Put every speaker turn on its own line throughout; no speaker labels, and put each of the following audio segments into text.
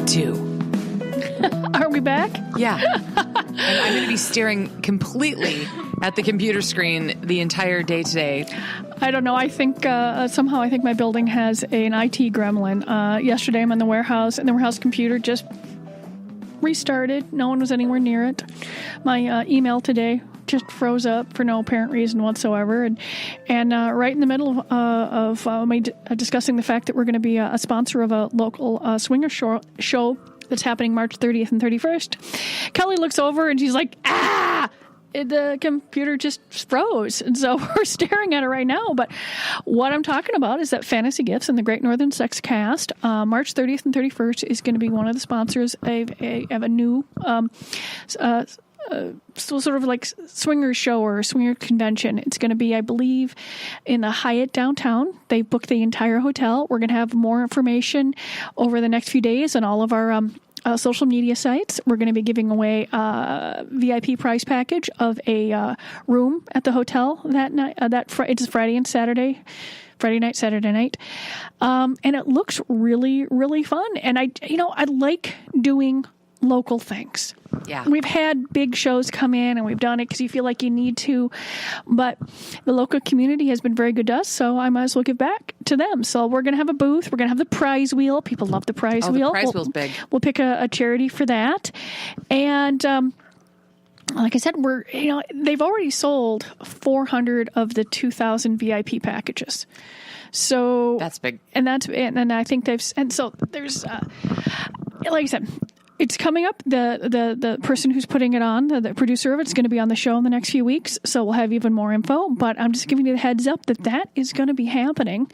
2.
Are we back?
Yeah. And I'm going to be staring completely at the computer screen the entire day today.
I don't know. I think somehow I think my building has an IT gremlin. Yesterday I'm in the warehouse, and the warehouse computer just restarted. No one was anywhere near it. My email today just froze up for no apparent reason whatsoever. And right in the middle of me discussing the fact that we're going to be a sponsor of a local swinger show that's happening March 30th and 31st, Kelly looks over and she's like, the computer just froze. And so we're staring at it right now. But what I'm talking about is that Fantasy Gifts and the Great Northern Sex Cast, March 30th and 31st, is going to be one of the sponsors of a new sort of like swinger show or swinger convention. It's going to be, I believe, in the Hyatt downtown. They booked the entire hotel. We're going to have more information over the next few days on all of our social media sites. We're going to be giving away a VIP prize package of a room at the hotel that night. It's Friday and Saturday. Friday night, Saturday night. And it looks really, really fun. And I like doing local things.
Yeah.
We've had big shows come in and we've done it because you feel like you need to, but the local community has been very good to us, so I might as well give back to them. So we're going to have a booth. We're going to have the prize wheel. People love the prize wheel.
The prize wheel's big.
We'll pick a charity for that. And like I said, they've already sold 400 of the 2,000 VIP packages. So
that's big.
And I think so there's, like I said, it's coming up. The person who's putting it on, the producer of it's going to be on the show in the next few weeks, so we'll have even more info. But I'm just giving you the heads up that is going to be happening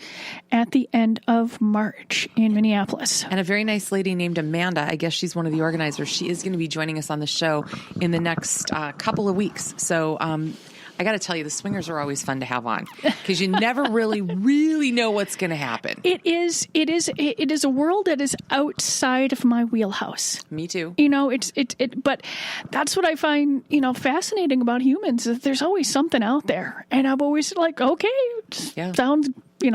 at the end of March in Minneapolis.
And a very nice lady named Amanda, I guess she's one of the organizers, she is going to be joining us on the show in the next couple of weeks. So I got to tell you, the swingers are always fun to have on because you never really know what's going to happen.
It is a world that is outside of my wheelhouse.
Me too.
But that's what I find, fascinating about humans, is there's always something out there. And I'm always like, okay, sounds, it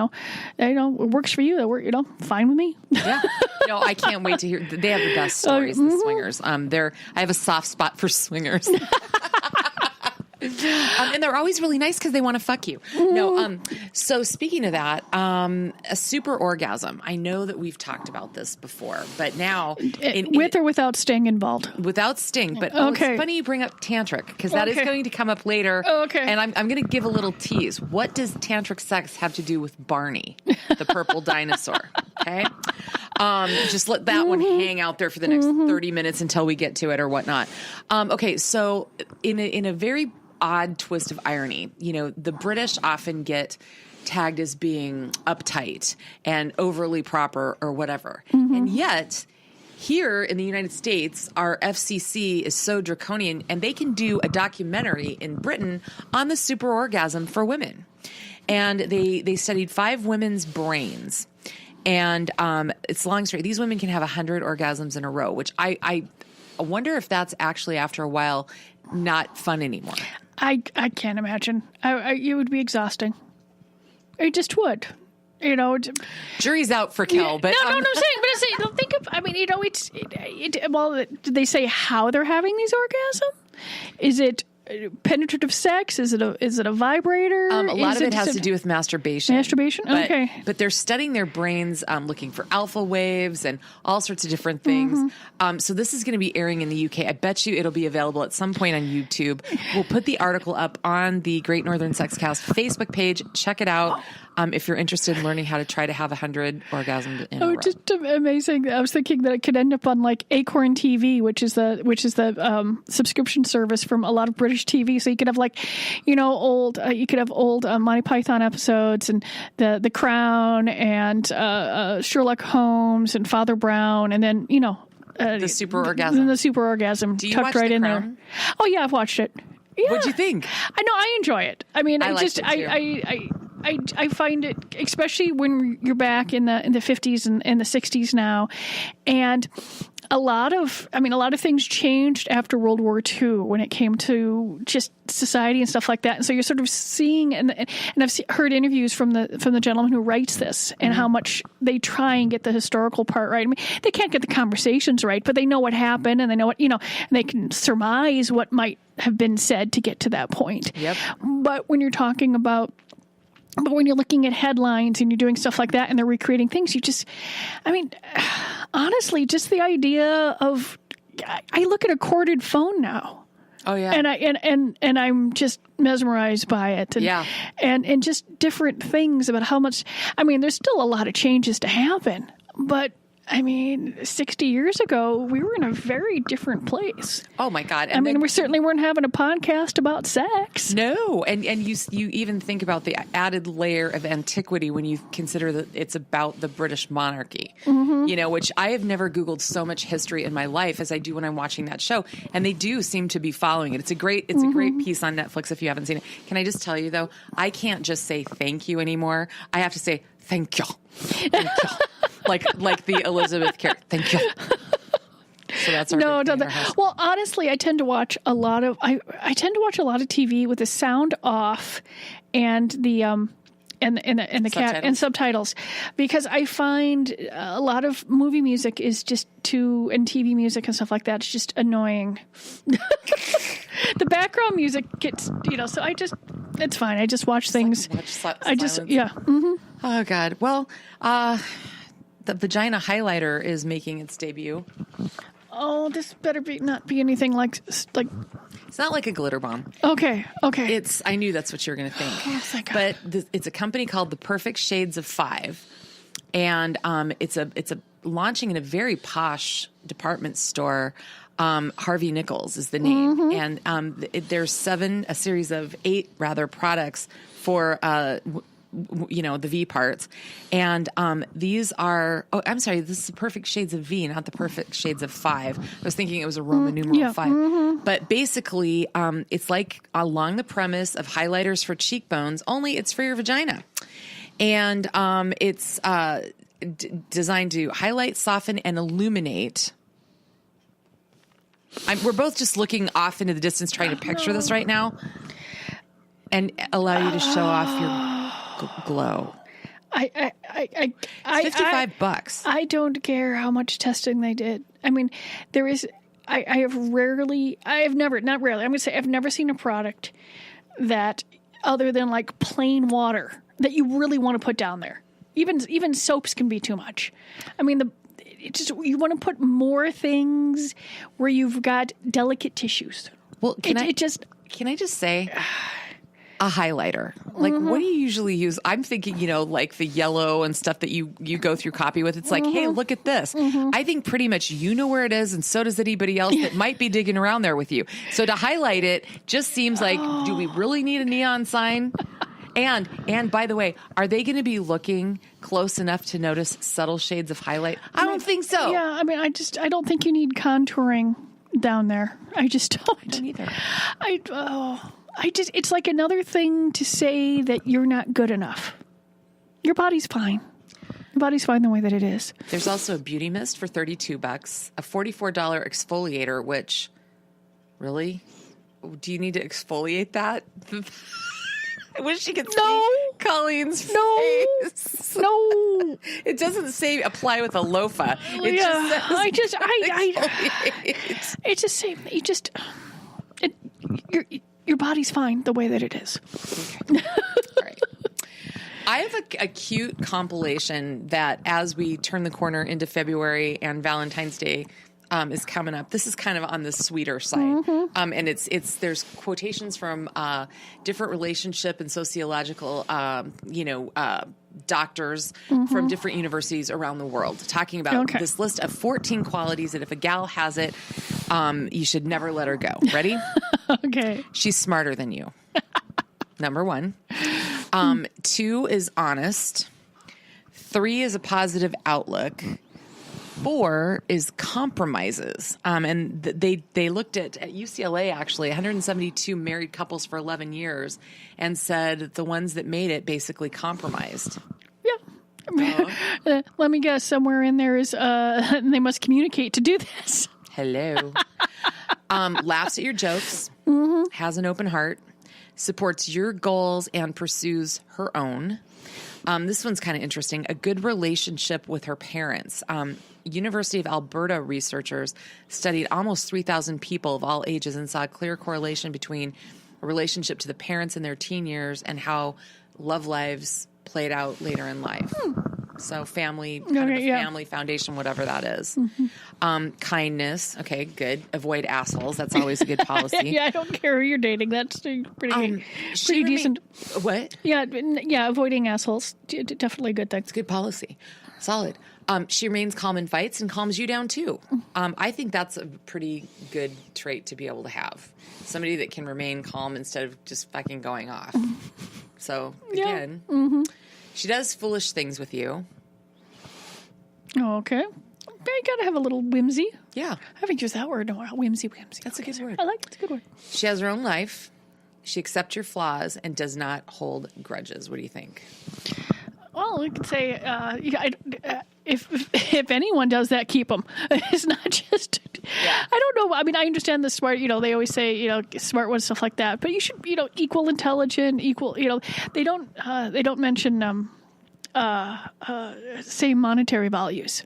works for you. Fine with me.
Yeah. I can't wait to hear. They have the best stories, the swingers. I have a soft spot for swingers. And they're always really nice because they want to fuck you. No. So speaking of that, a super orgasm. I know that we've talked about this before, but now
with or without sting involved?
Without sting. But
okay.
It's funny you bring up tantric because that is going to come up later.
Okay.
And I'm going to give a little tease. What does tantric sex have to do with Barney, the purple dinosaur? Okay. Just let that one hang out there for the next 30 minutes until we get to it or whatnot. Okay. So in a very odd twist of irony, the British often get tagged as being uptight and overly proper or whatever. And yet here in the United States, our FCC is so draconian and they can do a documentary in Britain on the super orgasm for women. And they studied 5 women's brains. And it's long story. These women can have 100 orgasms in a row, which I wonder if that's actually after a while not fun anymore.
I can't imagine. It would be exhausting. It just would.
Jury's out for Kel, but
no, I'm saying, think of. I mean, well, did they say how they're having these orgasms? Is it penetrative sex? Is it a vibrator?
A lot of it has to do with masturbation.
Okay.
But they're studying their brains, looking for alpha waves and all sorts of different things. So this is going to be airing in the UK. I bet you it'll be available at some point on YouTube. We'll put the article up on the Great Northern Sex Cast Facebook page. Check it out. If you're interested in learning how to try to have 100 orgasms in a row.
Just amazing. I was thinking that it could end up on like Acorn TV, which is the subscription service from a lot of British TV. So you could have old Monty Python episodes and the Crown and Sherlock Holmes and Father Brown, and then
the super orgasm.
The super orgasm tucked right in there. Oh yeah, I've watched it. Yeah.
What'd you think?
I know, I enjoy it. I mean, I find it, especially when you're back in the 50s and the 60s now, and a lot of things changed after World War II when it came to just society and stuff like that. And so you're sort of seeing, and I've heard interviews from the gentleman who writes this and how much they try and get the historical part right. I mean, they can't get the conversations right, but they know what happened and they know what, and they can surmise what might have been said to get to that point.
Yep.
But when you're talking about, when you're looking at headlines and you're doing stuff like that and they're recreating things, honestly, just the idea of, I look at a corded phone now.
Oh yeah.
And I'm just mesmerized by it. And just different things about how much, there's still a lot of changes to happen, but 60 years ago, we were in a very different place.
Oh, my God.
We certainly weren't having a podcast about sex.
No. And you even think about the added layer of antiquity when you consider that it's about the British monarchy, which I have never Googled so much history in my life as I do when I'm watching that show. And they do seem to be following it. It's a great piece on Netflix if you haven't seen it. Can I just tell you, though, I can't just say thank you anymore. I have to say thank you. Thank you. like the Elizabeth character. Thank you. So that's our
Well, honestly, I tend to watch a lot of TV with the sound off and the and the cat and subtitles, because I find a lot of movie music is just and TV music and stuff like that. It's just annoying. The background music gets, so it's fine. I just watch things.
Oh God. Well, the Vagina highlighter is making its debut.
Oh, this better not be anything like. It's
not like a glitter bomb.
Okay.
I knew that's what you were going to think.
Oh, thank God.
But it's a company called The Perfect Shades of 5, and it's a launching in a very posh department store. Harvey Nichols is the name, and there's a series of 8 products for the V parts. And these are, I'm sorry, this is the Perfect Shades of V, not the Perfect Shades of 5. I was thinking it was a Roman numeral 5. But basically, it's like along the premise of highlighters for cheekbones, only it's for your vagina. And it's designed to highlight, soften, and illuminate. We're both just looking off into the distance trying to picture this right now and allow you to show off your glow.
It's
$55.
I don't care how much testing they did. There is. I've never seen a product that, other than like plain water, that you really want to put down there. Even soaps can be too much. You want to put more things where you've got delicate tissues.
Well, can I just say a highlighter? Like, what do you usually use? I'm thinking, like the yellow and stuff that you go through copy with. It's like, hey, look at this. I think pretty much you know where it is, and so does anybody else that might be digging around there with you. So to highlight it just seems like, do we really need a neon sign? And by the way, are they going to be looking close enough to notice subtle shades of highlight? I don't think so.
Yeah, I don't think you need contouring down there. I just don't.
I don't either.
It's like another thing to say that you're not good enough. Your body's fine. Your body's fine the way that it is.
There's also a beauty mist for $32, a $44 exfoliator, which, really? Do you need to exfoliate that? I wish you could see Colleen's face. No. It doesn't say apply with a loofah. It just says
your body's fine the way that it is.
Okay. All right. I have a cute compilation that, as we turn the corner into February and Valentine's Day is coming up. This is kind of on the sweeter side. And there's quotations from different relationship and sociological, doctors from different universities around the world talking about this list of 14 qualities that if a gal has it, you should never let her go. Ready?
Okay.
She's smarter than you. Number 1. 2 is honest. 3 is a positive outlook. 4 is compromises. And they looked at UCLA, actually, 172 married couples for 11 years and said the ones that made it basically compromised.
Yeah. Let me guess. Somewhere in there is they must communicate to do this.
Hello. Laughs at your jokes, has an open heart, supports your goals, and pursues her own. This one's kind of interesting. A good relationship with her parents. University of Alberta researchers studied almost 3,000 people of all ages and saw a clear correlation between a relationship to the parents in their teen years and how love lives played out later in life. So family, family foundation, whatever that is. Kindness. Okay, good. Avoid assholes. That's always a good policy.
I don't care who you're dating. That's pretty decent.
What?
Yeah, avoiding assholes. Definitely a good thing.
It's good policy. Solid. She remains calm in fights and calms you down too. I think that's a pretty good trait to be able to have. Somebody that can remain calm instead of just fucking going off. So, again, she does foolish things with you.
Okay. You gotta have a little whimsy.
Yeah.
I haven't used that word in a while. Whimsy.
That's a good word.
I like it. It's a good word.
She has her own life. She accepts your flaws and does not hold grudges. What do you think?
Well, we could say if anyone does that, keep them. It's not just. Yeah. I don't know. I mean, I understand the smart. They always say smart ones, stuff like that. But you should equal intelligent, equal. They don't mention same monetary values.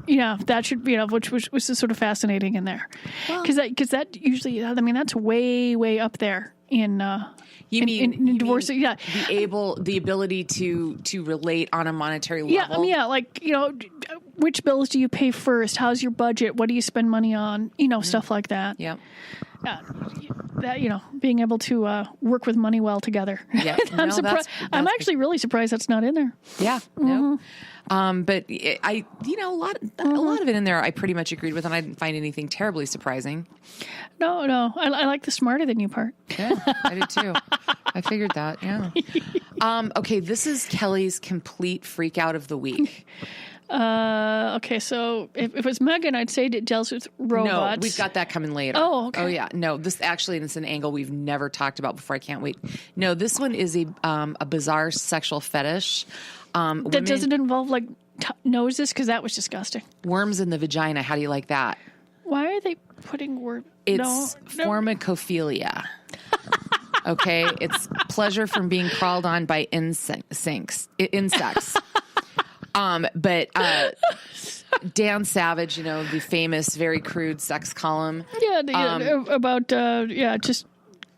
Yeah, that should which is sort of fascinating in there because that usually that's way up there in. In divorce, yeah,
the ability to relate on a monetary level.
Yeah, which bills do you pay first? How's your budget? What do you spend money on? Stuff like that.
Yeah.
That being able to work with money well together.
Yeah,
I'm surprised. I'm actually really surprised that's not in there.
Yeah, no. But a lot of it in there I pretty much agreed with, and I didn't find anything terribly surprising.
No, I like the smarter than you part.
Yeah, I did too. I figured that. Yeah. Okay, this is Kelly's complete freak out of the week.
Okay, so if it was Megan, I'd say it deals with robots.
No, we've got that coming later.
Oh, okay.
Oh, yeah. No, this actually is an angle we've never talked about before. I can't wait. No, this one is a bizarre sexual fetish.
That doesn't involve noses, because that was disgusting.
Worms in the vagina. How do you like that?
Why are they putting worms?
It's formicophilia. Okay, it's pleasure from being crawled on by insects. But Dan Savage, the famous, very crude sex column.
Yeah, about just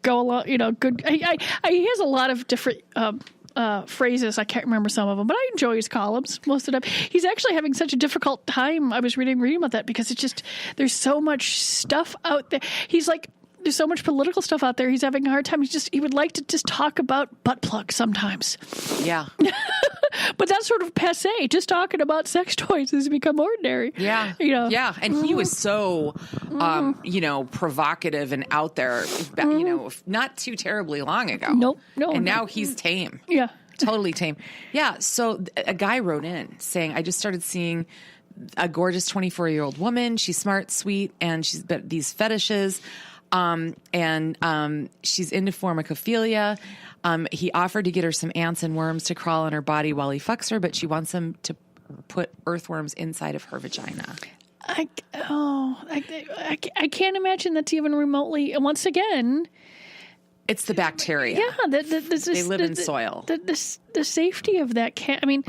go along. Good. He has a lot of different phrases. I can't remember some of them, but I enjoy his columns most of the time. He's actually having such a difficult time. I was reading about that because it's just there's so much stuff out there. He's like. There's so much political stuff out there. He's having a hard time. He would like to just talk about butt plugs sometimes.
Yeah.
But that's sort of passé. Just talking about sex toys has become ordinary.
Yeah. Yeah. And he was so, provocative and out there, not too terribly long ago.
No.
And now he's tame.
Yeah.
Totally tame. Yeah. So a guy wrote in saying, I just started seeing a gorgeous 24-year-old woman. She's smart, sweet, and she's got these fetishes. And she's into formicophilia. He offered to get her some ants and worms to crawl on her body while he fucks her, but she wants him to put earthworms inside of her vagina.
I can't imagine that's even remotely. Once again,
it's the bacteria.
Yeah,
they live in soil.
The safety of that can't. I mean,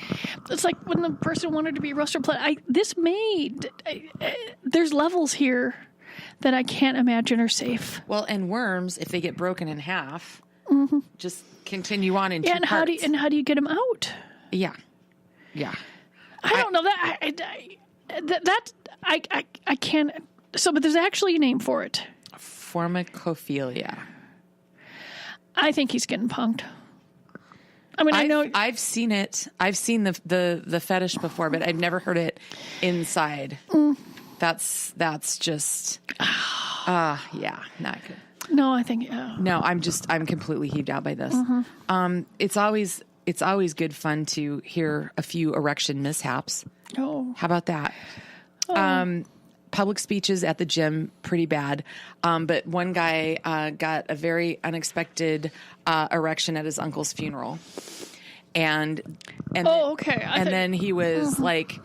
it's like when the person wanted to be roasted. There's levels here that I can't imagine are safe.
Well, and worms, if they get broken in half, just continue on in two
and
parts.
How do you get them out?
Yeah.
I don't know that. I can't. So, but there's actually a name for it.
Formicophilia.
I think he's getting punked. I mean, I know
I've seen it. I've seen the fetish before, but I've never heard it inside. That's just, not good.
No, I think,
No, I'm completely heaved out by this. It's always good fun to hear a few erection mishaps.
Oh.
How about that? Public speeches at the gym, pretty bad. But one guy got a very unexpected erection at his uncle's funeral. and
okay.
Then he was like,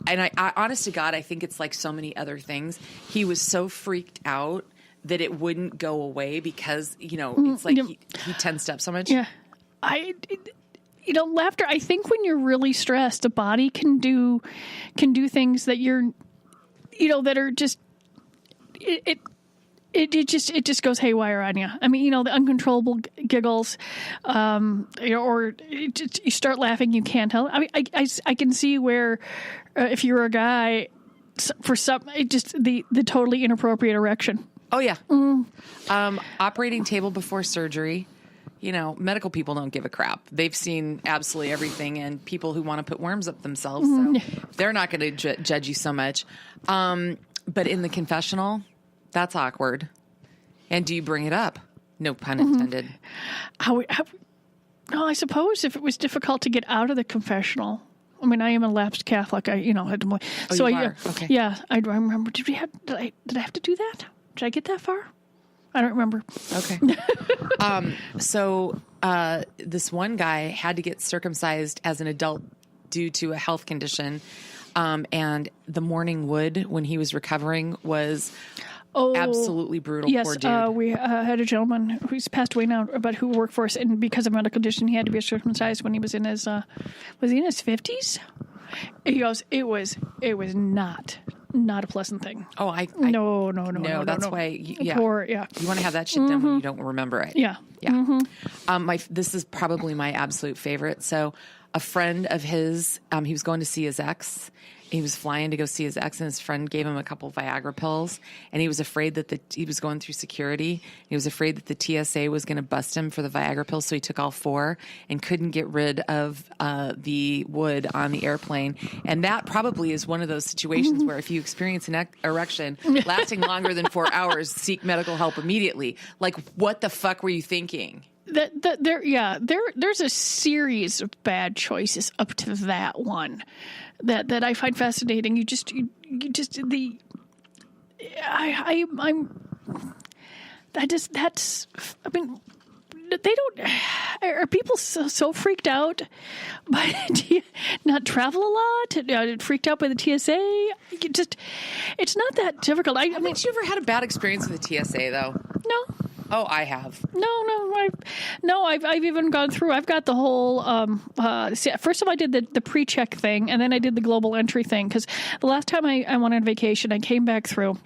and I honest to God, I think it's like so many other things. He was so freaked out that it wouldn't go away because, it's like he tensed up so much.
Yeah. Laughter, I think when you're really stressed, the body can do things that that are just, it just goes haywire on you. I mean, the uncontrollable giggles, or you start laughing, you can't help. I mean, I can see where if you're a guy, for some, the totally inappropriate erection.
Oh yeah. Operating table before surgery. Medical people don't give a crap. They've seen absolutely everything, and people who want to put worms up themselves, so they're not going to judge you so much. But in the confessional, that's awkward. And do you bring it up? No pun intended.
I suppose if it was difficult to get out of the confessional. I mean, I am a lapsed Catholic.
Okay.
Yeah, I remember. Did I have to do that? Did I get that far? I don't remember.
Okay. So this one guy had to get circumcised as an adult due to a health condition. And the morning wood when he was recovering was absolutely brutal.
Yes,
poor dude.
We had a gentleman who's passed away now, but who worked for us, and because of medical condition, he had to be circumcised when he was in his 50s? He goes, it was not a pleasant thing.
Oh,
no.
That's why. Yeah,
poor, yeah.
You want to have that shit done when you don't remember it.
Yeah.
This is probably my absolute favorite. So, a friend of his, he was going to see his ex. He was flying to go see his ex, and his friend gave him a couple Viagra pills, and he was afraid that he was going through security. He was afraid that the TSA was going to bust him for the Viagra pills, so he took all 4 and couldn't get rid of the wood on the airplane. And that probably is one of those situations where if you experience an erection lasting longer than 4 hours, seek medical help immediately. Like, what the fuck were you thinking?
There's a series of bad choices up to that one that I find fascinating. They don't. Are people so freaked out by not travel a lot? Freaked out by the TSA? It's not that difficult.
Haven't you ever had a bad experience with the TSA though?
No.
Oh, I have.
No, I've even gone through. I've got the whole. First of all, I did the pre-check thing, and then I did the global entry thing because the last time I went on vacation, I came back through,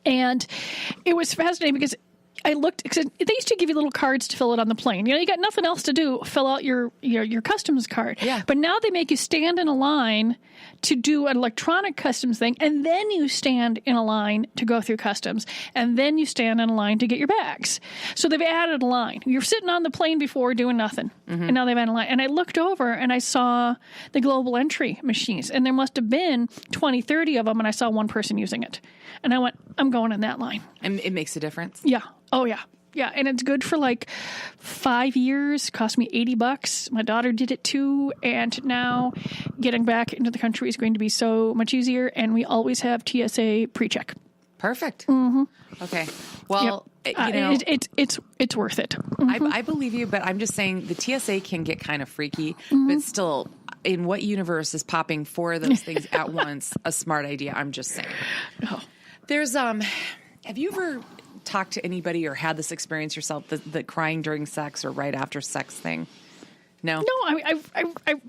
and it was fascinating because I looked. Cause they used to give you little cards to fill it on the plane. You got nothing else to do. Fill out your customs card.
Yeah.
But now they make you stand in a line to do an electronic customs thing, and then you stand in a line to go through customs, and then you stand in a line to get your bags. So they've added a line. You're sitting on the plane before doing nothing, and now they've added a line. And I looked over, and I saw the global entry machines, and there must have been 20, 30 of them, and I saw one person using it. And I went, I'm going in that line.
And it makes a difference?
Yeah. Oh, yeah. Yeah, and it's good for like 5 years. Cost me $80. My daughter did it too, and now getting back into the country is going to be so much easier. And we always have TSA pre-check.
Perfect. Okay. Well,
it's worth it.
I believe you, but I'm just saying the TSA can get kind of freaky, but still, in what universe is popping 4 of those things at once a smart idea? I'm just saying.
Oh.
There's have you ever talked to anybody or had this experience yourself, the crying during sex or right after sex thing? No?
No,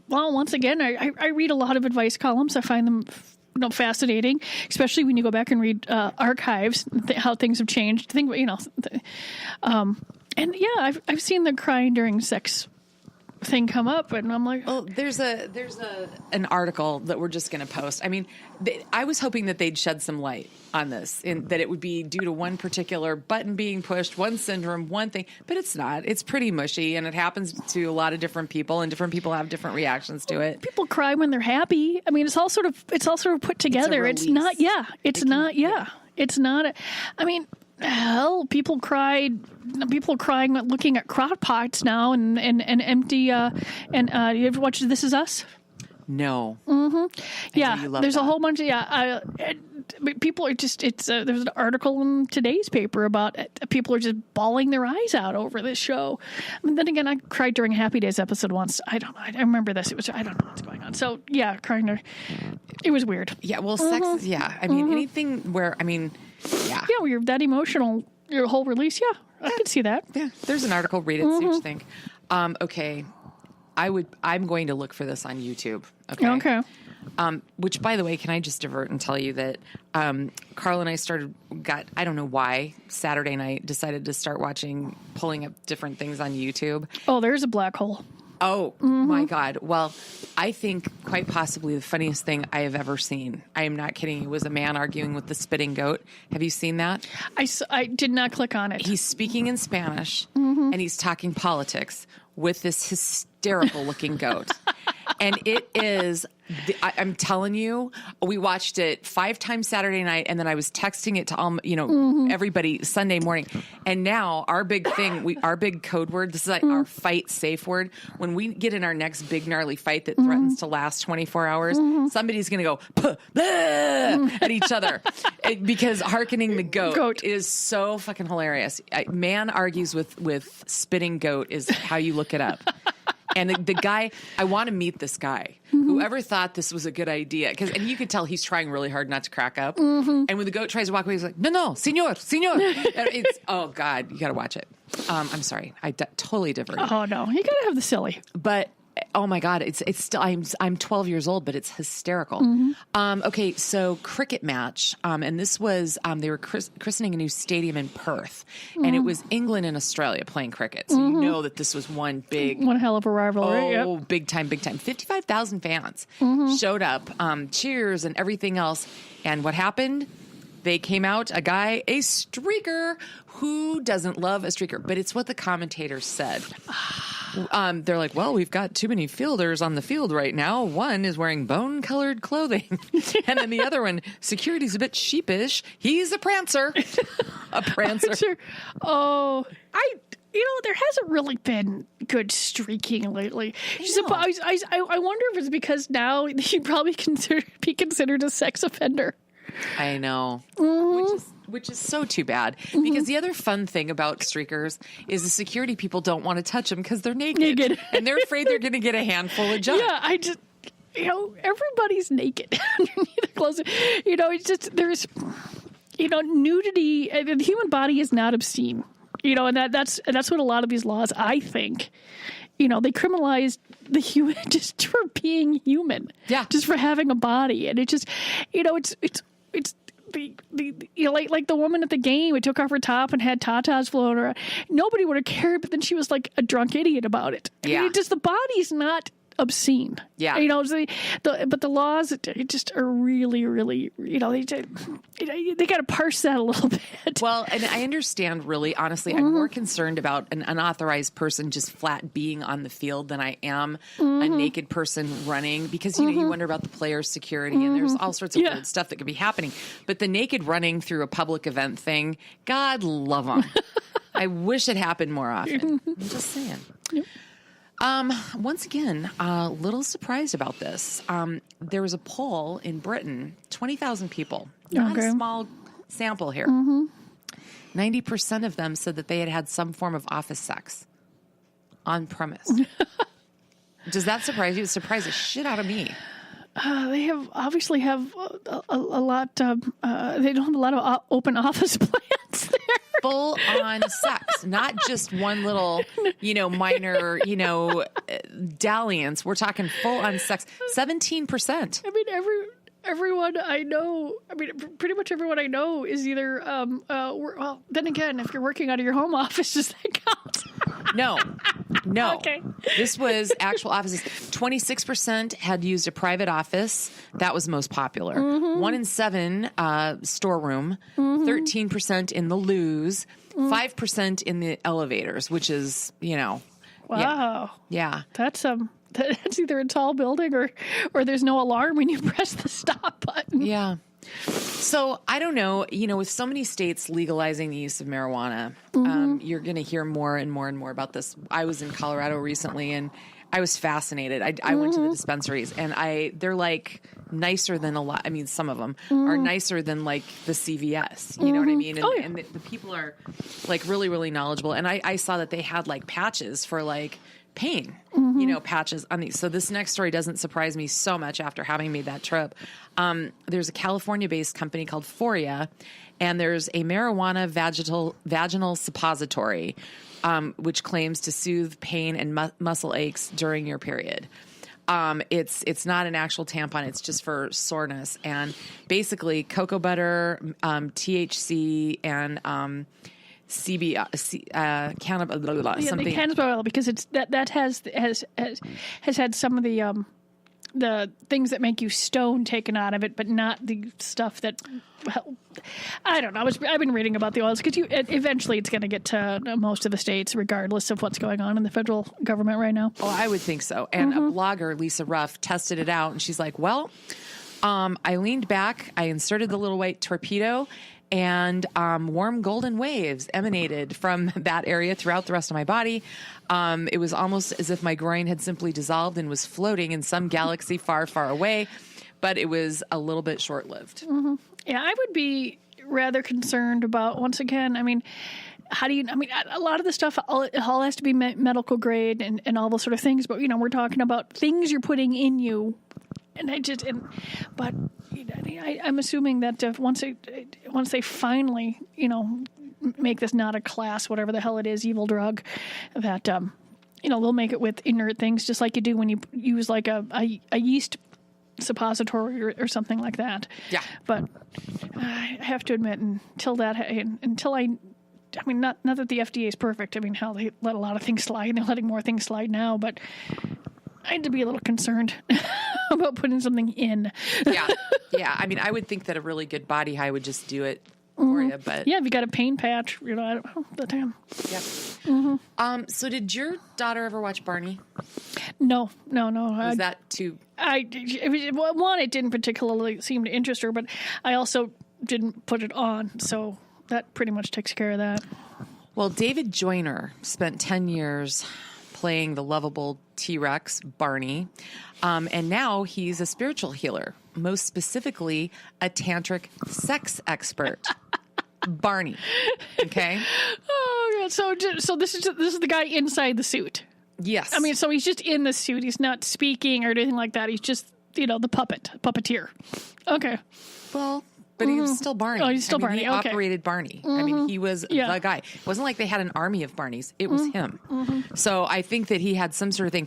well, once again, I read a lot of advice columns. I find them fascinating, especially when you go back and read archives, how things have changed. And yeah, I've seen the crying during sex thing come up, and I'm like,
oh, there's an article that we're just going to post. I mean, I was hoping that they'd shed some light on this, and that it would be due to one particular button being pushed, one syndrome, one thing, but it's not. It's pretty mushy, and it happens to a lot of different people, and different people have different reactions to it.
People cry when they're happy. I mean, it's all sort of put together. It's not. Yeah, it's not. Yeah, it's not. I mean. Hell, people crying looking at crock pots now and empty. You ever watched This Is Us?
No.
Yeah, there's
that.
a whole bunch of people are just, there's an article in today's paper about people are just bawling their eyes out over this show. I mean, then again, I cried during a Happy Days episode once. I don't know. I remember this. I don't know what's going on. So yeah, crying. It was weird.
Yeah. Well, sex is, yeah. I mean, anything where, I mean, yeah.
Yeah, when you're that emotional, your whole release. Yeah, I can see that.
Yeah. There's an article. Read it. See what you think. Okay. I'm going to look for this on YouTube. Okay. Which, by the way, can I just divert and tell you that Carl and I I don't know why, Saturday night decided to start pulling up different things on YouTube.
Oh, there's a black hole.
Oh, my God. Well, I think quite possibly the funniest thing I have ever seen. I am not kidding. It was a man arguing with the spitting goat. Have you seen that?
I did not click on it.
He's speaking in Spanish, and he's talking politics with this hysterical looking goat. And it is, I'm telling you, we watched it 5 times Saturday night, and then I was texting it to everybody Sunday morning. And now our big thing, our big code word, this is like our fight safe word. When we get in our next big gnarly fight that threatens to last 24 hours, somebody's going to go "Puh, bleh," at each other because hearkening the goat is so fucking hilarious. Man argues with spitting goat is how you look it up. And the guy, I want to meet this guy. Whoever thought this was a good idea. And you could tell he's trying really hard not to crack up. And when the goat tries to walk away, he's like, no, señor. It's, oh, God, you got to watch it. I'm sorry. I totally diverted.
Oh, no. You got to have the silly.
But, oh, my God, it's still, I'm 12 years old, but it's hysterical. Okay, so cricket match. And this was, they were christening a new stadium in Perth. And it was England and Australia playing cricket. So you know that this was one
hell of a rivalry.
Oh, yep. Big time. 55,000 fans showed up, cheers and everything else. And what happened? They came out, a streaker. Who doesn't love a streaker? But it's what the commentators said. They're like, well, we've got too many fielders on the field right now. One is wearing bone-colored clothing. And then the other one, security's a bit sheepish. He's a prancer. A prancer.
Oh, there hasn't really been good streaking lately. I wonder if it's because now he'd probably be considered a sex offender.
I know, which is so too bad. Because the other fun thing about streakers is the security people don't want to touch them because they're naked. And they're afraid they're going to get a handful of junk.
Yeah, everybody's naked underneath the clothes. It's just, there's, nudity. The human body is not obscene. And that's what a lot of these laws, I think, they criminalize the human just for being human.
Yeah.
Just for having a body. And it just, it's like the woman at the game who took off her top and had tatas floating around. Nobody would have cared, but then she was like a drunk idiot about it.
Yeah.
The body's not obscene.
Yeah.
But the laws just are really, really, they got to parse that a little bit.
Well, and I understand, really, honestly, I'm more concerned about an unauthorized person just flat being on the field than I am a naked person running, because, you wonder about the player's security and there's all sorts of weird stuff that could be happening. But the naked running through a public event thing, God love them. I wish it happened more often. I'm just saying. Yep. Once again, a little surprised about this. There was a poll in Britain, 20,000 people, not a small sample here. 90% of them said that they had had some form of office sex on premise. Does that surprise you? It surprised the shit out of me.
They obviously have a lot. They don't have a lot of open office plans there.
Full on sex, not just one little, minor, dalliance. We're talking full on sex. 17%.
I mean, everyone I know. I mean, pretty much everyone I know is either. Well, then again, if you're working out of your home office, does that count?
No.
Okay.
This was actual offices. 26% had used a private office. That was most popular. 1 in 7 storeroom. 13% in the loos. 5% in the elevators, which is,
Wow.
Yeah.
That's either a tall building or there's no alarm when you press the stop button.
Yeah. So I don't know, with so many states legalizing the use of marijuana, you're going to hear more and more and more about this. I was in Colorado recently, and I was fascinated. I went to the dispensaries, and they're like nicer than a lot. I mean, some of them are nicer than like the CVS. You know what I mean? And, and the people are like really, really knowledgeable. And I saw that they had like patches for like pain, you know, patches on these. So this next story doesn't surprise me so much after having made that trip. There's a California-based company called Foria, and there's a marijuana vaginal suppository, which claims to soothe pain and muscle aches during your period. It's not an actual tampon. It's just for soreness. And basically cocoa butter, THC, and cannabis, something.
The cannabis oil, because it's that has had some of the things that make you stone taken out of it, but not the stuff that. Well, I don't know. I've been reading about the oils because eventually it's going to get to most of the states, regardless of what's going on in the federal government right now.
Oh, I would think so. And a blogger, Lisa Ruff, tested it out, and she's like, "Well, I leaned back, I inserted the little white torpedo." And warm golden waves emanated from that area throughout the rest of my body. It was almost as if my groin had simply dissolved and was floating in some galaxy far, far away. But it was a little bit short-lived.
Mm-hmm. Yeah, I would be rather concerned about, once again, I mean, how do you, I mean, a lot of the stuff, it all has to be medical grade and all those sort of things. But, you know, we're talking about things you're putting in you. And but I'm assuming that once they finally, you know, make this not a class, whatever the hell it is, evil drug, that you know, they'll make it with inert things, just like you do when you use like a yeast suppository or something like that.
Yeah.
But I have to admit, until I mean, not that the FDA is perfect. I mean, how they let a lot of things slide, and they're letting more things slide now, but I had to be a little concerned about putting something in.
Yeah. I mean, I would think that a really good body high would just do it for you, but
yeah, if you got a pain patch, you know, I don't know, the damn.
Yep. So did your daughter ever watch Barney?
No.
Was that too?
It didn't particularly seem to interest her, but I also didn't put it on, so that pretty much takes care of that.
Well, David Joyner spent 10 years playing the lovable T-Rex, Barney. And now he's a spiritual healer, most specifically a tantric sex expert. Barney. Okay?
Oh, God. So this is the guy inside the suit.
Yes.
I mean, so he's just in the suit. He's not speaking or anything like that. He's just, you know, the puppeteer. Okay.
Well, but he was still Barney.
Oh, he's still Barney.
He
Okay.
operated Barney. I mean, he was the guy. It wasn't like they had an army of Barneys. It was him. So I think that he had some sort of thing.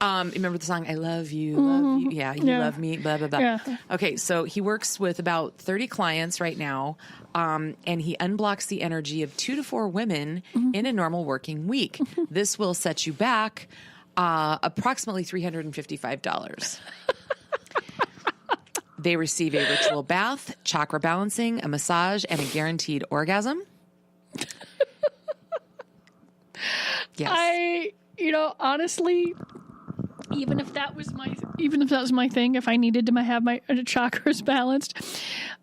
Remember the song, I love you, love you. Yeah, you love me, blah, blah, blah.
Yeah.
Okay, so he works with about 30 clients right now, and he unblocks the energy of 2 to 4 women in a normal working week. This will set you back approximately $355. They receive a ritual bath, chakra balancing, a massage, and a guaranteed orgasm. Yes.
Honestly, even if that was my thing, if I needed to have my chakras balanced,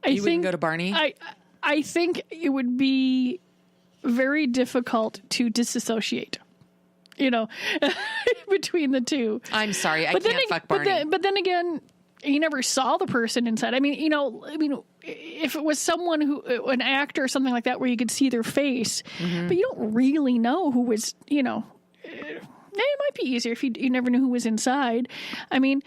you wouldn't go to Barney?
I think it would be very difficult to disassociate. You know, between the two.
I'm sorry, I can't fuck Barney.
But then again, you never saw the person inside. I mean, if it was someone an actor or something like that, where you could see their face, but you don't really know who was, you know. It might be easier if you never knew who was inside. I mean,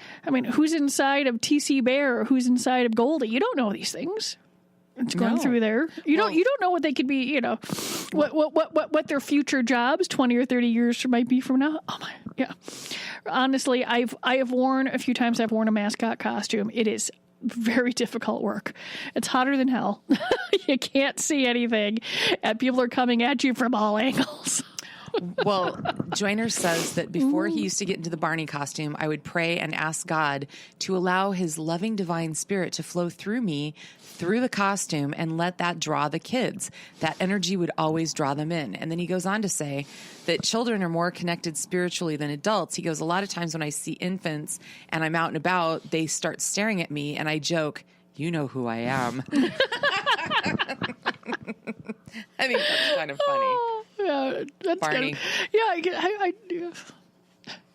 who's inside of T.C. Bear or who's inside of Goldie? You don't know these things. It's going through there. You don't know what they could be. You know, what their future jobs 20 or 30 years might be from now. Oh my, yeah. Honestly, I have worn a few times. I've worn a mascot costume. It is very difficult work. It's hotter than hell. You can't see anything, and people are coming at you from all angles.
Well, Joyner says that before he used to get into the Barney costume, I would pray and ask God to allow his loving divine spirit to flow through me, through the costume, and let that draw the kids. That energy would always draw them in. And then he goes on to say that children are more connected spiritually than adults. He goes, a lot of times when I see infants and I'm out and about, they start staring at me and I joke, you know who I am. I think that's kind of funny.
Oh, yeah, that's
Barney.
I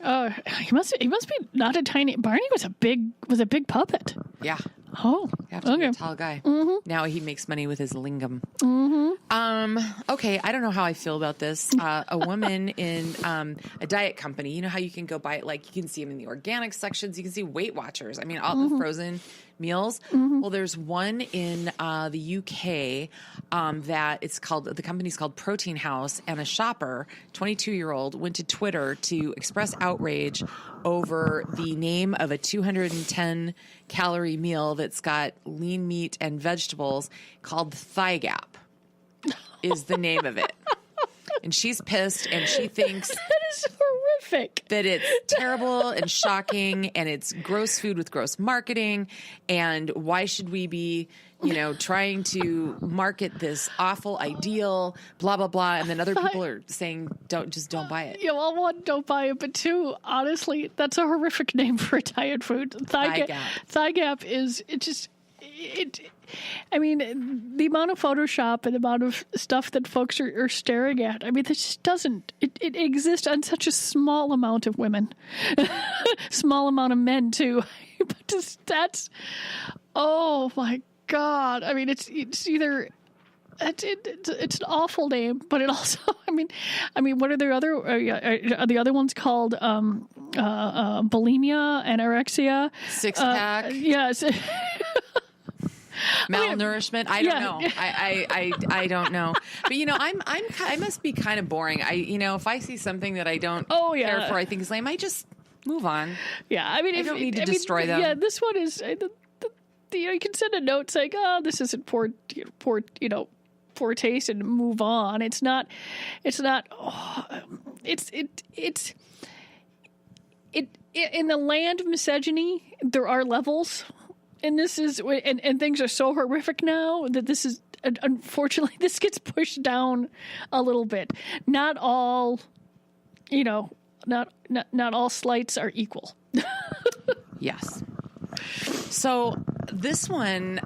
He must be not a tiny. Barney was a big puppet.
Yeah.
Oh,
You have to be
okay.
a tall guy.
Mm-hmm.
Now he makes money with his lingam.
Mm-hmm.
Okay, I don't know how I feel about this. A woman in a diet company, you know how you can go buy it, like you can see them in the organic sections. You can see Weight Watchers. I mean, all the frozen meals. Well, there's one in the UK that the company's called Protein House, and a shopper, 22-year-old, went to Twitter to express outrage over the name of a 210 calorie meal that's got lean meat and vegetables called Thigh Gap is the name of it. And she's pissed, and she thinks
That is horrific.
that it's terrible and shocking, and it's gross food with gross marketing. And why should we be, trying to market this awful ideal, blah, blah, blah. And then other people are saying, don't buy it.
Yeah, well, one, don't buy it, but two, honestly, that's a horrific name for a diet food.
Thigh Gap.
Thigh Gap is, I mean, the amount of Photoshop and the amount of stuff that folks are staring at, I mean, this just doesn't, it exists on such a small amount of women, small amount of men too. But oh my God. I mean, it's either, it's an awful name, but it also, I mean, what are the other, are the other ones called, bulimia, anorexia?
Six pack.
Yes.
Malnourishment. I don't know. I don't know. But I must be kind of boring. If I see something that I don't care for, I think is lame, I just move on.
Yeah, I mean,
I don't need to destroy them.
Yeah, this one is. You can send a note saying, "Oh, this isn't poor taste," and move on. It's not. Oh, it's in the land of misogyny. There are levels. And this is, and things are so horrific now that this is, unfortunately, this gets pushed down a little bit. Not all, not all slights are equal.
Yes. So this one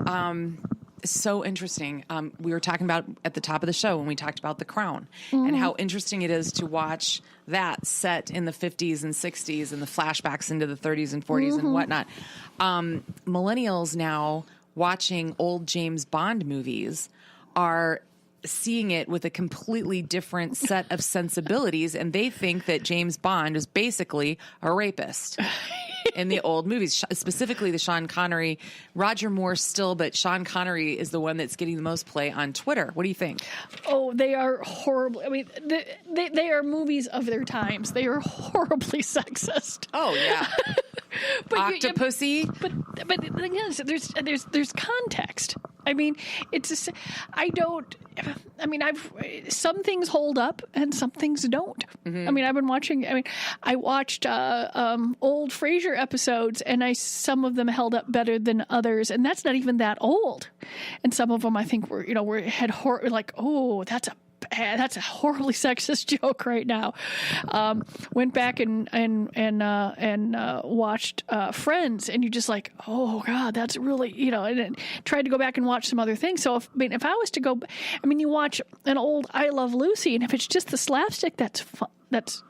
is so interesting. We were talking about at the top of the show when we talked about The Crown and how interesting it is to watch that set in the 50s and 60s and the flashbacks into the 30s and 40s and whatnot. Millennials now watching old James Bond movies are seeing it with a completely different set of sensibilities, and they think that James Bond is basically a rapist. In the old movies, specifically the Sean Connery, Roger Moore still, but Sean Connery is the one that's getting the most play on Twitter. What do you think? Oh,
they are horrible. I mean, they are movies of their times. They are horribly sexist.
Oh but Octopussy.
But the thing is, there's context. I mean, some things hold up and some things don't. I mean, I watched old Frasier episodes, and some of them held up better than others, and that's not even that old. And some of them I think were like, oh, that's a horribly sexist joke right now. Went back and watched Friends, and you're just like, oh God, that's really, and then tried to go back and watch some other things. So if I was to go, you watch an old I Love Lucy, and if it's just the slapstick, that's fun.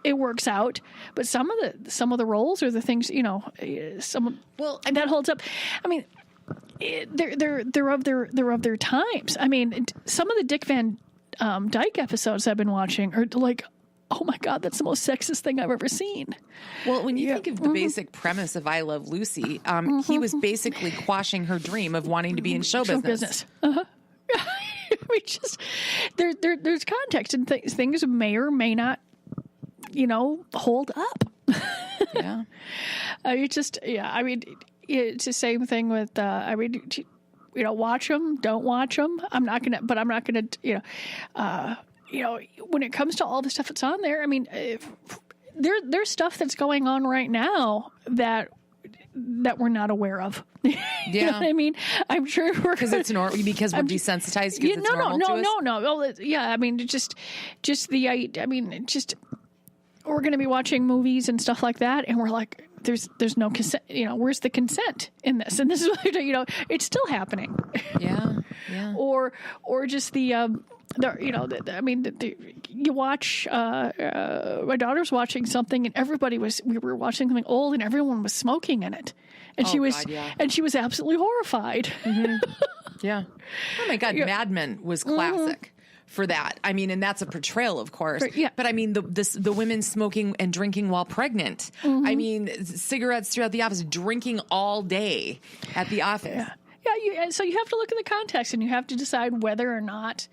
It works out, but some of the roles or the things, that holds up. I mean, they're of their times. I mean, some of the Dick Van Dyke episodes I've been watching are like, oh my God, that's the most sexist thing I've ever seen.
Well, when you think of the basic premise of I Love Lucy, he was basically quashing her dream of wanting to be in show business.
There's context, and things may or may not, hold up.
Yeah.
It's the same thing with, watch them, don't watch them. I'm not going to, when it comes to all the stuff that's on there, I mean, there's stuff that's going on right now that we're not aware of. You know what I mean? I'm sure
because it's normal, because we're desensitized because it's normal to us?
No. Well, yeah, I mean, we're going to be watching movies and stuff like that, and we're like, there's no consent. Where's the consent in this? And this is what it's still happening.
Yeah.
Or just the there, you watch. My daughter's watching something, and we were watching something old, and everyone was smoking in it, and she was, and she was absolutely horrified.
Yeah. Oh my God, Mad Men was classic for that. I mean, and that's a portrayal, of course.
Yeah.
But I mean, the women smoking and drinking while pregnant. I mean, cigarettes throughout the office, drinking all day at the office.
Yeah, so you have to look at the context, and you have to decide whether or not,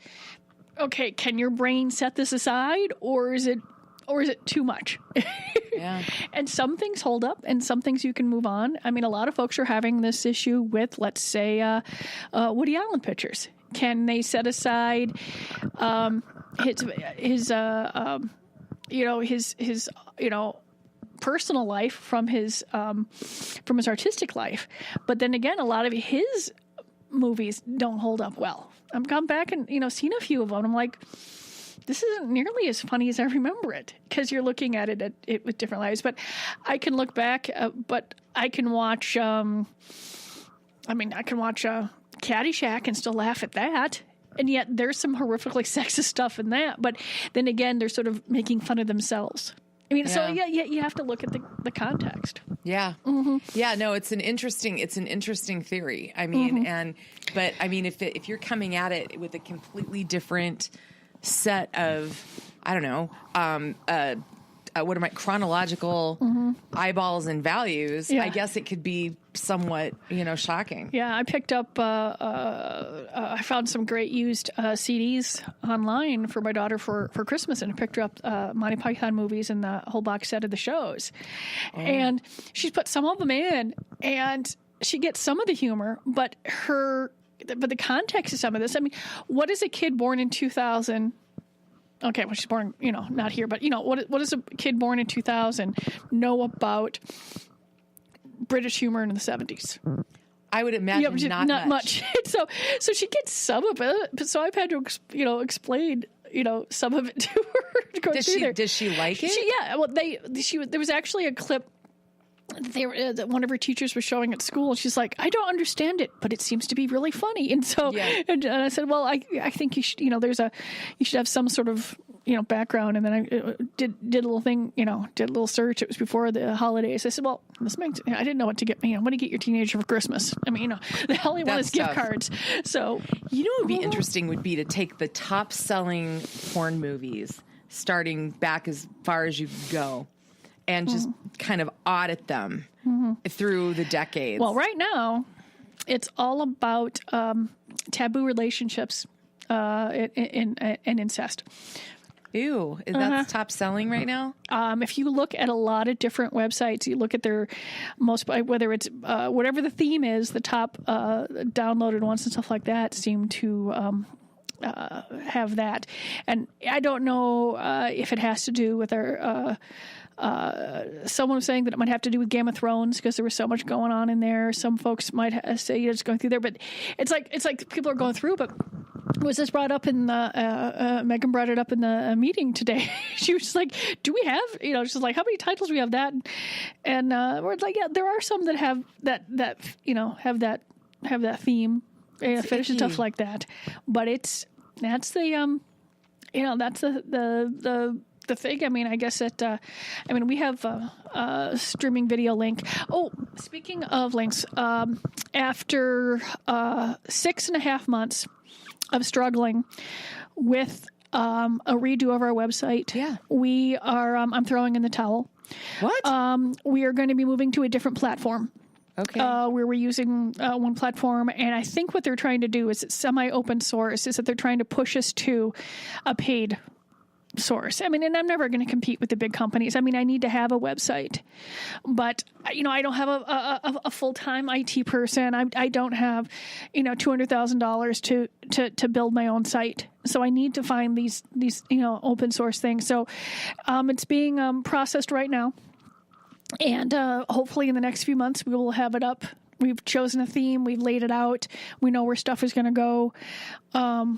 okay, can your brain set this aside, or is it too much?
Yeah.
And some things hold up, and some things you can move on. I mean, a lot of folks are having this issue with, let's say, Woody Allen pictures. Can they set aside his personal life from his artistic life? But then again, a lot of his movies don't hold up well. I've gone back and seen a few of them. I'm like, this isn't nearly as funny as I remember it, because you're looking at it with different lives. But I can look back, but I can watch. I can watch Caddyshack and still laugh at that. And yet there's some horrifically sexist stuff in that. But then again, they're sort of making fun of themselves. I mean, so you have to look at the context.
Yeah. Yeah, no, it's an interesting theory. I mean, but I mean, if you're coming at it with a completely different set of, I don't know, chronological eyeballs and values, I guess it could be somewhat, shocking.
Yeah, I picked up, I found some great used CDs online for my daughter for Christmas, and I picked her up Monty Python movies and the whole box set of the shows. And she's put some of them in, and she gets some of the humor, but the context of some of this, I mean, what is a kid born in 2000? Okay, well, she's born, not here, but, what does a kid born in 2000 know about British humor in the 70s?
I would imagine not much.
So she gets some of it, but so I've had to, explain, some of it to her.
Does she like it?
Yeah, well, there was actually a clip that one of her teachers was showing at school, and she's like, I don't understand it, but it seems to be really funny. And so, and I said, well, I think you should, you should have some sort of, background. And then I did a little thing, did a little search. It was before the holidays. I said, well, I didn't know what to get me. What do you get your teenager for Christmas? I mean, the hell he wants gift cards. So,
what would be interesting would be to take the top selling porn movies, starting back as far as you could go, and just kind of audit them through the decades.
Well, right now, it's all about taboo relationships and incest.
Ew, that's top selling right now?
If you look at a lot of different websites, you look at their whether it's whatever the theme is, the top downloaded ones and stuff like that seem to have that. And I don't know if it has to do with our... someone was saying that it might have to do with Game of Thrones because there was so much going on in there. Some folks might say it's going through there, but it's like people are going through. But was this brought up in the Megan brought it up in the meeting today? She was just like, "Do we have She's like, how many titles do we have that?" And we're like, "Yeah, there are some that have that have that theme, fetish and stuff like that." But that's the thing. I mean, I guess that, we have a streaming video link. Oh, speaking of links, after 6.5 months of struggling with a redo of our website, we are, I'm throwing in the towel.
What?
We are going to be moving to a different platform.
Okay.
Where we're using one platform, and I think what they're trying to do is it's semi-open source, is that they're trying to push us to a paid source. I mean, and I'm never going to compete with the big companies. I mean, I need to have a website, but I don't have a full-time IT person. I don't have, $200,000 to build my own site. So I need to find these open source things. So it's being processed right now, and hopefully in the next few months we will have it up. We've chosen a theme. We've laid it out. We know where stuff is going to go.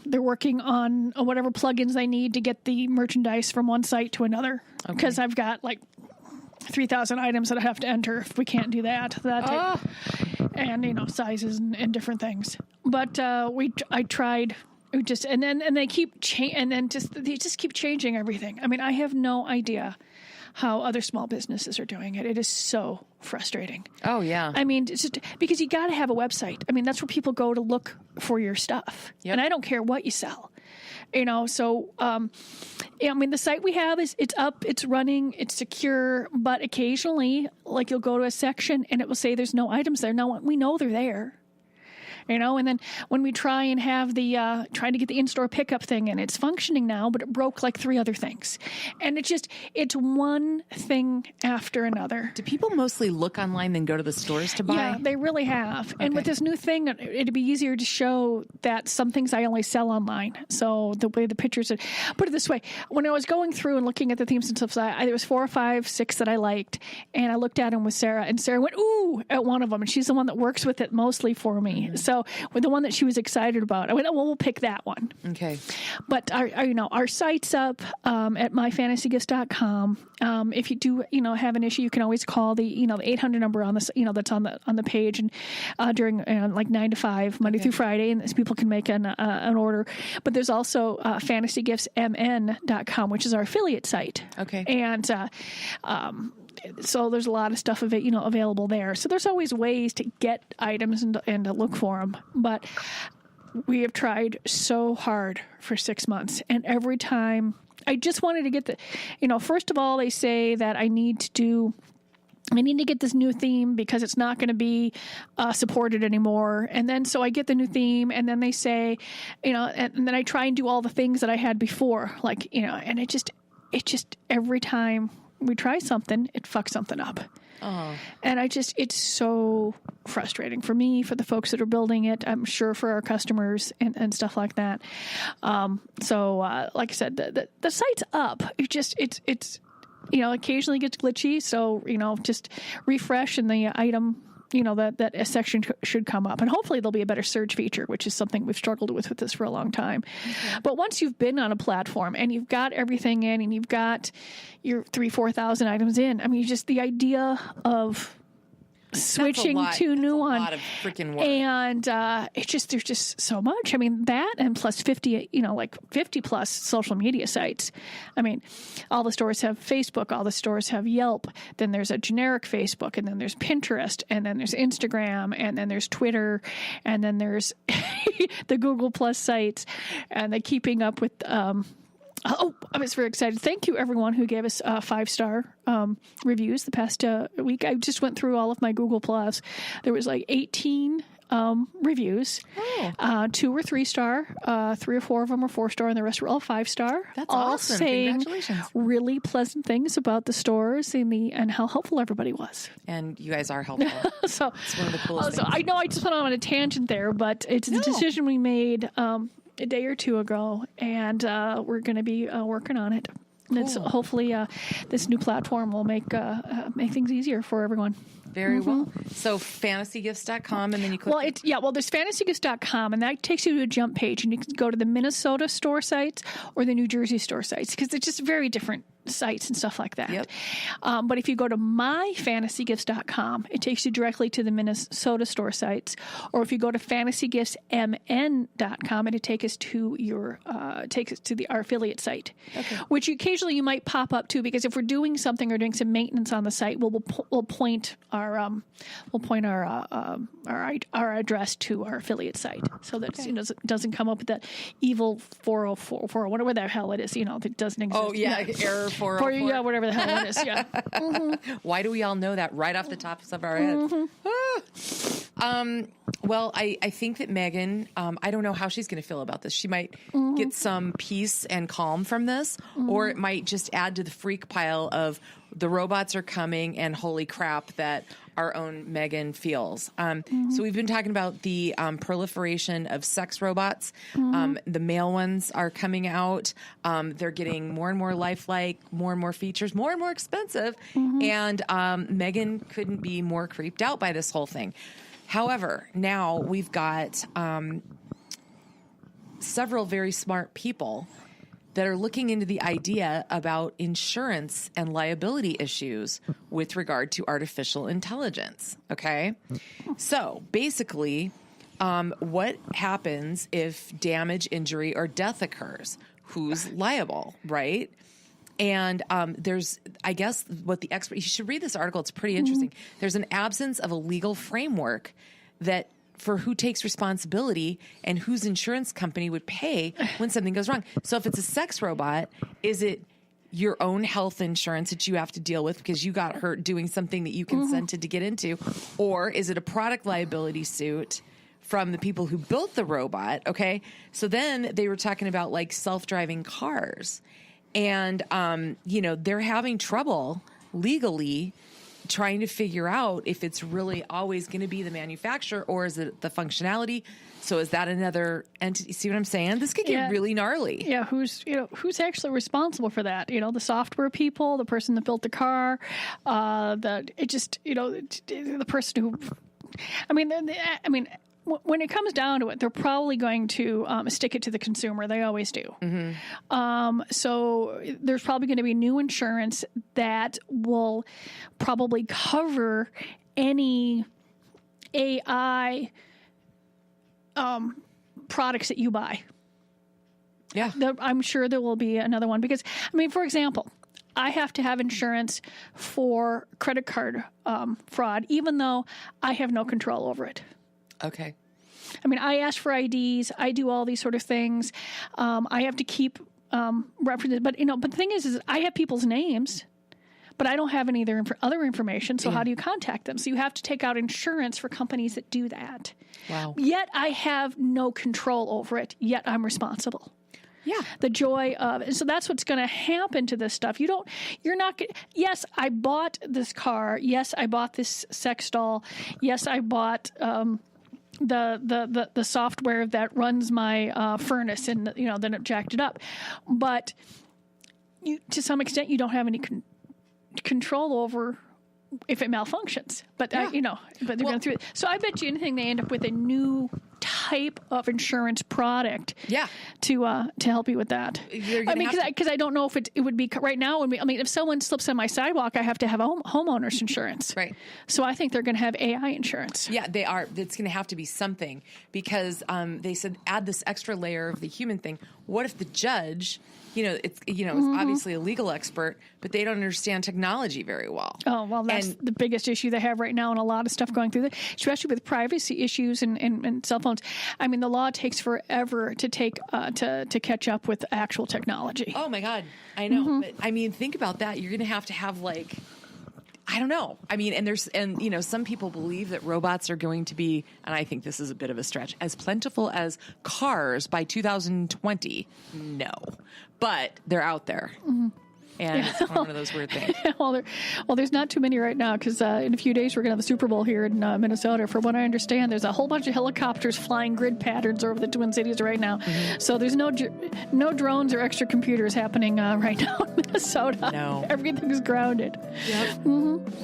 They're working on whatever plugins they need to get the merchandise from one site to another. Because I've got like 3,000 items that I have to enter. If we can't do that, and sizes and different things. But I tried And they keep they just keep changing everything. I mean, I have no idea how other small businesses are doing it. It is so frustrating.
Oh, yeah.
I mean, it's just because you got to have a website. I mean, that's where people go to look for your stuff.
Yep.
And I don't care what you sell. So, I mean, the site we have it's up, it's running, it's secure, but occasionally, like, you'll go to a section and it will say there's no items there. Now, we know they're there. And then when we try and have trying to get the in-store pickup thing, and it's functioning now, but it broke like 3 other things. And it's one thing after another.
Do people mostly look online than go to the stores to buy?
Yeah, they really have. Okay. And with this new thing, it'd be easier to show that some things I only sell online. So the way the pictures are, put it this way, when I was going through and looking at the themes and stuff, there was 4 or 5, 6 that I liked. And I looked at them with Sarah, and Sarah went, ooh, at one of them. And she's the one that works with it mostly for me. Mm-hmm. So with the one that she was excited about, I went, oh, well, we'll pick that one.
Okay. But
our site's up at myfantasygifts.com. If you do, have an issue, you can always call the 800 number on this, that's on the page, and during like 9 to 5 Monday through Friday, and people can make an order. But there's also fantasygiftsmn.com, which is our affiliate site.
Okay.
And so there's a lot of stuff of it, available there. So there's always ways to get items and to look for them. But we have tried so hard for 6 months, and every time I just wanted to get first of all, they say that I need to get this new theme because it's not going to be supported anymore. And then so I get the new theme, and then they say, and then I try and do all the things that I had before, like, and it just every time we try something, it fucks something up. Oh. And it's so frustrating for me, for the folks that are building it, I'm sure for our customers and stuff like that. So like I said, the site's up. It's occasionally gets glitchy. So, just refresh and the item, that a section should come up. And hopefully there'll be a better search feature, which is something we've struggled with this for a long time. Okay. But once you've been on a platform and you've got everything in and you've got your 4,000 items in, I mean, just the idea of switching to new one,
a lot of freaking work.
And there's just so much. I mean, that and plus 50, 50 plus social media sites. I mean, all the stores have Facebook, all the stores have Yelp. Then there's a generic Facebook, and then there's Pinterest, and then there's Instagram, and then there's Twitter, and then there's the Google Plus sites, and the keeping up with. I was very excited. Thank you, everyone who gave us 5-star reviews the past week. I just went through all of my Google Plus. There was like 18 reviews. Oh. 2 were 3-star, 3 or 4 of them were 4-star, and the rest were all 5-star.
That's
all
awesome.
Saying
Congratulations.
Really pleasant things about the stores and how helpful everybody was.
And you guys are helpful.
So
it's one of the coolest things.
I know I just went on a tangent there, but it's the decision we made a day or 2 ago, and we're going to be working on it. And it's hopefully this new platform will make things easier for everyone.
Very well. So fantasygifts.com, and then you click.
Well, there's fantasygifts.com, and that takes you to a jump page, and you can go to the Minnesota store sites or the New Jersey store sites, because they're just very different sites and stuff like that.
Yep.
But if you go to myfantasygifts.com, it takes you directly to the Minnesota store sites. Or if you go to fantasygiftsmn.com, it'll take us to our affiliate site, which occasionally you might pop up to, because if we're doing something or doing some maintenance on the site, we'll point our address to our affiliate site, so that it doesn't come up with that evil 404 or whatever the hell it is, that doesn't exist.
Oh yeah, error 404.
Yeah, whatever the hell it is. Yeah.
Mm-hmm. Why do we all know that right off the tops of our heads? Mm-hmm. Well, I think that Megan, I don't know how she's going to feel about this. She might get some peace and calm from this, or it might just add to the freak pile of the robots are coming and holy crap that our own Megan feels. So we've been talking about the proliferation of sex robots. The male ones are coming out. They're getting more and more lifelike, more and more features, more and more expensive. And Megan couldn't be more creeped out by this whole thing. However, now we've got several very smart people that are looking into the idea about insurance and liability issues with regard to artificial intelligence. Okay. So basically, what happens if damage, injury, or death occurs? Who's liable, right? And I guess what the expert, you should read this article. It's pretty interesting. There's an absence of a legal framework that for who takes responsibility and whose insurance company would pay when something goes wrong. So if it's a sex robot, is it your own health insurance that you have to deal with because you got hurt doing something that you consented to get into? Or is it a product liability suit from the people who built the robot? Okay. So then they were talking about like self-driving cars. And, they're having trouble legally trying to figure out if it's really always going to be the manufacturer or is it the functionality. So is that another entity? See what I'm saying? This could get really gnarly.
Yeah. Who's actually responsible for that? The software people, the person that built the car, the person who, when it comes down to it, they're probably going to stick it to the consumer. They always do. So there's probably going to be new insurance that will probably cover any AI products that you buy.
Yeah.
I'm sure there will be another one because, for example, I have to have insurance for credit card fraud, even though I have no control over it.
Okay.
I ask for IDs. I do all these sort of things. I have to keep references. But the thing is I have people's names, but I don't have any other information. So how do you contact them? So you have to take out insurance for companies that do that.
Wow.
Yet I have no control over it. Yet I'm responsible.
Yeah.
The joy of, and so that's what's going to happen to this stuff. Yes, I bought this car. Yes, I bought this sex doll. Yes, I bought the software that runs my furnace and then it jacked it up. But to some extent, you don't have any control over if it malfunctions. But but they're going through it. So I bet you anything they end up with a new type of insurance product to help you with that. Because I don't know if it would be right now. If someone slips on my sidewalk, I have to have a homeowner's insurance.
Right.
So I think they're going to have AI insurance.
Yeah, they are. It's going to have to be something because they said add this extra layer of the human thing. What if the judge, it's obviously a legal expert, but they don't understand technology very well.
Oh, well, that's the biggest issue they have right now and a lot of stuff going through that, especially with privacy issues and cell phones. The law takes forever to catch up with actual technology.
Oh, my God. I know. But, think about that. You're going to have I don't know. And some people believe that robots are going to be, and I think this is a bit of a stretch, as plentiful as cars by 2020. No, but they're out there. And it's one of those weird things.
Well, there's not too many right now because in a few days we're going to have the Super Bowl here in Minnesota. From what I understand, there's a whole bunch of helicopters flying grid patterns over the Twin Cities right now. So there's no drones or extra computers happening right now in Minnesota.
No.
Everything's grounded.
Yep.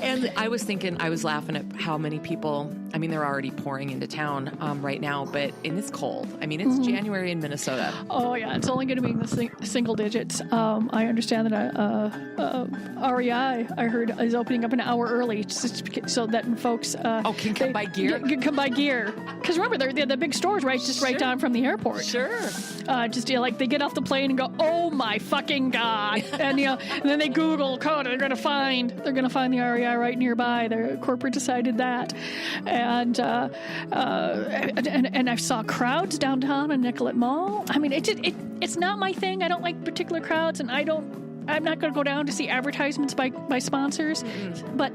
And I was laughing at how many people, they're already pouring into town right now, and it's cold. It's January in Minnesota.
Oh, yeah. It's only going to be in the single digits. I understand that REI, I heard, is opening up an hour early so that folks
can come buy gear.
Can come buy gear because remember they're the big stores right down from the airport.
Sure.
They get off the plane and go, oh my fucking God, and then they Google code. They're gonna find the REI right nearby. Their corporate decided that, and I saw crowds downtown in Nicollet Mall. It's not my thing. I don't like particular crowds, and I'm not going to go down to see advertisements by sponsors, but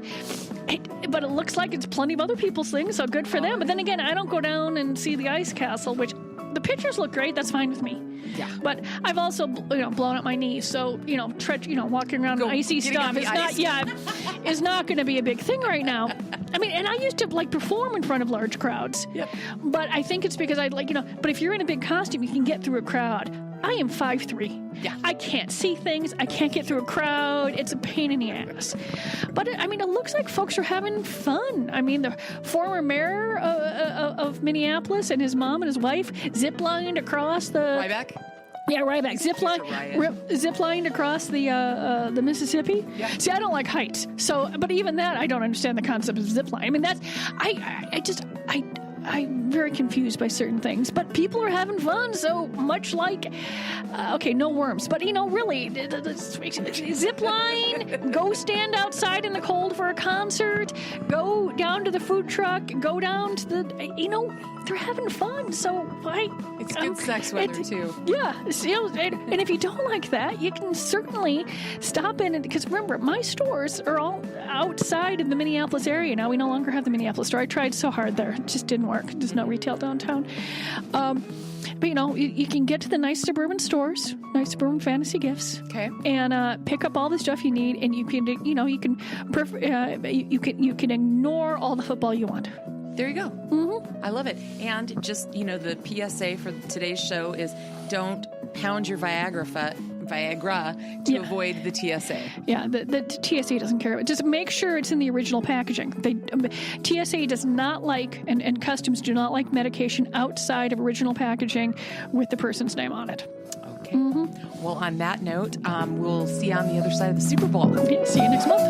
it looks like it's plenty of other people's things, so good for them. But then again, I don't go down and see the Ice Castle, which the pictures look great. That's fine with me.
Yeah.
But I've also blown up my knees, so walking around icy stuff is not going to be a big thing right now. And I used to perform in front of large crowds.
Yep.
But I think it's because but if you're in a big costume, you can get through a crowd. I am 5'3".
Yeah.
I can't see things. I can't get through a crowd. It's a pain in the ass. But it looks like folks are having fun. The former mayor of Minneapolis and his mom and his wife zip-lined across the...
Ryback?
Yeah, Ryback. Zip-lined across the Mississippi.
Yeah.
See, I don't like heights. But even that, I don't understand the concept of zip-line. I'm very confused by certain things. But people are having fun, so much like, no worms, but really, zip line, go stand outside in the cold for a concert, go down to the food truck, go down to the, they're having fun. So
it's good sex weather too.
Yeah, and if you don't like that, you can certainly stop in, because remember, my stores are all outside of the Minneapolis area now. We no longer have the Minneapolis store. I tried so hard there, it just didn't work. There's no retail downtown. But you can get to the nice suburban stores, nice suburban fantasy gifts,
okay,
and pick up all the stuff you need, and you can you can ignore all the football you want.
There you go. Mm-hmm. I love it. And just, the PSA for today's show is don't pound your Viagra to avoid the TSA.
Yeah, the TSA doesn't care. Just make sure it's in the original packaging. TSA does not like, and customs do not like medication outside of original packaging with the person's name on it.
Okay. Mm-hmm. Well, on that note, we'll see you on the other side of the Super Bowl.
Okay, see you next month.